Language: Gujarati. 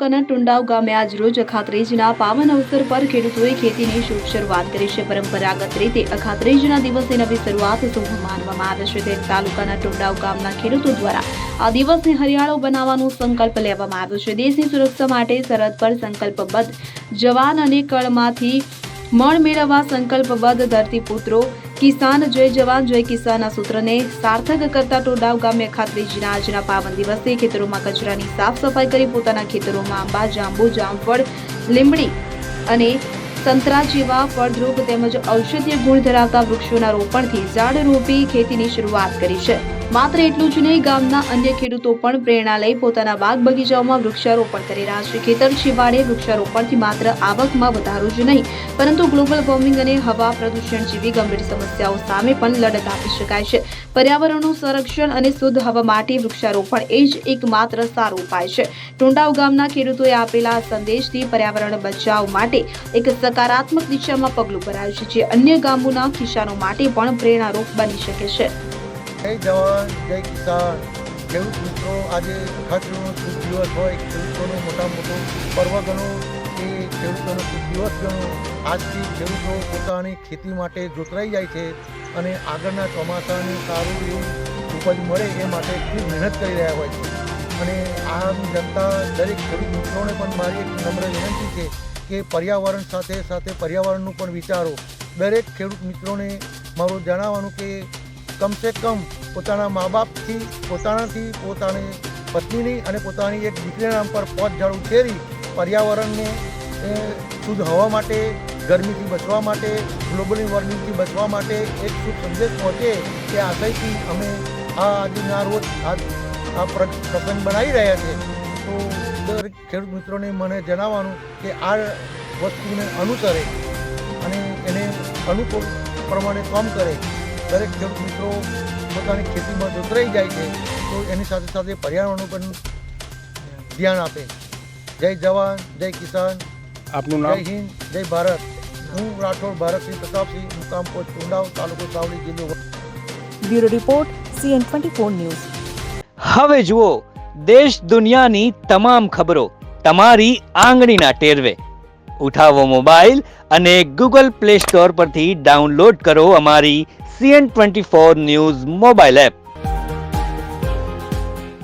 તાલુકાના ટુંડાવ ગામે આજ રોજ અખાત્રીજના પાવન અવસર પર ખેડૂતોએ ખેતીની શુભ શરૂઆત કરી છે। પરંપરાગત રીતે અખાત્રીજના દિવસે નવી શરૂઆત શુભ માનવામાં આવે છે। તે તાલુકાના ટુંડાવ ગામના ખેડૂતો દ્વારા આ દિવસને હરિયાળો બનાવવાનો સંકલ્પ લેવામાં આવ્યો છે। દેશની સુરક્ષા માટે સરહદ પર સંકલ્પબદ્ધ જવાન અને કળમાંથી મણ મેળવવા સંકલ્પબદ્ધ ધરતીપુત્રો કિસાન જય જવાન જય કિસાનના સૂત્રને સાર્થક કરતા ટોડાવ ગામે અખાત્રીજના આજના પાવન દિવસે ખેતરોમાં કચરાની સાફ સફાઈ કરી પોતાના ખેતરોમાં આંબા, જાંબુ, જામફળ, લીંબડી અને સંતરા જેવા ફળદ્રુપ તેમજ ઔષધીય ગુણ ધરાવતા વૃક્ષોના રોપણથી ઝાડ રોપી ખેતીની શરૂઆત કરી છે। માત્ર એટલું જ નહીં, ગામના અન્ય ખેડૂતો પણ પ્રેરણા લઈ પોતાના બાગ બગીચાઓમાં વૃક્ષારોપણ કરી રહ્યા છે। ખેતર છેવાડે વૃક્ષારોપણથી માત્ર આવકમાં વધારો જ નહીં પરંતુ ગ્લોબલ વોર્મિંગ અને હવા પ્રદૂષણ જેવી ગંભીર સમસ્યાઓ સામે પણ લડત આપી શકાય છે। પર્યાવરણનું સંરક્ષણ અને શુદ્ધ હવા માટે વૃક્ષારોપણ એ જ એકમાત્ર સારો ઉપાય છે। ટુંડાવ ગામના ખેડૂતોએ આપેલા સંદેશથી પર્યાવરણ બચાવ માટે એક સકારાત્મક દિશામાં પગલું ભરાયું છે, જે અન્ય ગામોના કિસાનો માટે પણ પ્રેરણારૂપ બની શકે છે। જય જવાન જય કિસાન। ખેડૂત મિત્રો, આજે અખાત્રીજનો શુભ દિવસ હોય, ખેડૂતોનો મોટો પર્વ ગણો કે ખેડૂતોનો શુભ દિવસ ગણો। આજથી ખેડૂતો પોતાની ખેતી માટે જોતરાઈ જાય છે અને આગળના ચોમાસાની સારું એવું ઉપજ મળે એ માટે ખૂબ મહેનત કરી રહ્યા હોય છે। અને આમ જનતા દરેક ખેડૂત મિત્રોને પણ મારી એક નમ્ર વિનંતી છે કે પર્યાવરણ સાથે પર્યાવરણનું પણ વિચારો। દરેક ખેડૂત મિત્રોને મારું જણાવવાનું કે કમસે કમ પોતાના મા બાપથી, પોતાનાથી, પોતાની પત્નીની અને પોતાની એક દીકરીના નામ પર 5 ઝાડ ઉછેરી પર્યાવરણને શુદ્ધ હવા માટે, ગરમીથી બચવા માટે, ગ્લોબલ વોર્મિંગથી બચવા માટે એક શુભ સંદેશ પહોંચે તે આશયથી અમે આજના રોજ આ પ્રસંગ બનાવી રહ્યા છીએ। તો દરેક ખેડૂત મિત્રોને મને જણાવવાનું કે આ વસ્તુને અનુસરે અને એને અનુકૂળ પ્રમાણે કામ કરે। દરેક ખેડૂત મિત્રો પોતાની ખેતીમાં જોતરાઈ જાય છે તો એની સાથે પર્યાવરણનું પણ ધ્યાન આપે। જય જવાન જય કિસાન। આપનું નામ? જય હિન્દ જય ભારત। હું રાઠોડ ભારતસિંહ પ્રતાપસિંહ, મુકામ પોસ્ટ ટુંડાવ, તાલુકો સાવલી, જિલ્લો। Bureau report CN24 news. હવે જુઓ દેશ દુનિયાની તમામ ખબરો તમારી આંગળીના ટેરવે। ઉઠાવો મોબાઈલ અને ગૂગલ પ્લે સ્ટોર પરથી ડાઉનલોડ કરો અમારી CN24 ન્યૂઝ મોબાઈલ એપ।